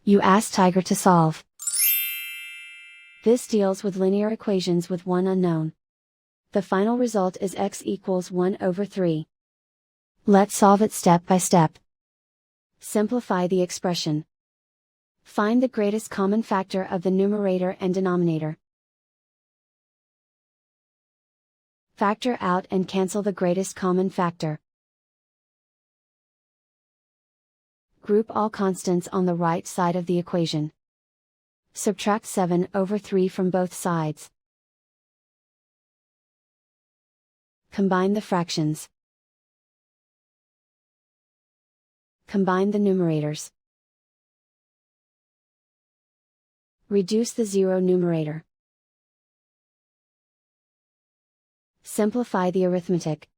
You ask Tiger to solve. This deals with linear equations with one unknown. The final result is x equals 1 over 3. Let's solve it step by step. Simplify the expression. Find the greatest common factor of the numerator and denominator. Factor out and cancel the greatest common factor. Group all constants on the right side of the equation. Subtract 7 over 3 from both sides. Combine the fractions. Combine the numerators. Reduce the zero numerator. Simplify the arithmetic.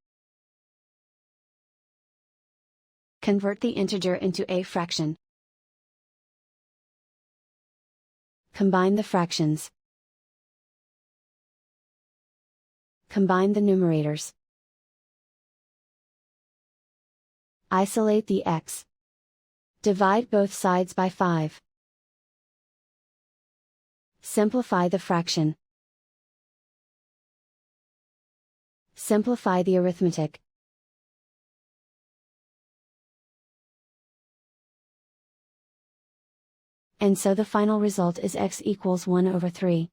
Convert the integer into a fraction. Combine the fractions. Combine the numerators. Isolate the x. Divide both sides by 5. Simplify the fraction. Simplify the arithmetic. And so the final result is x equals 1 over 3.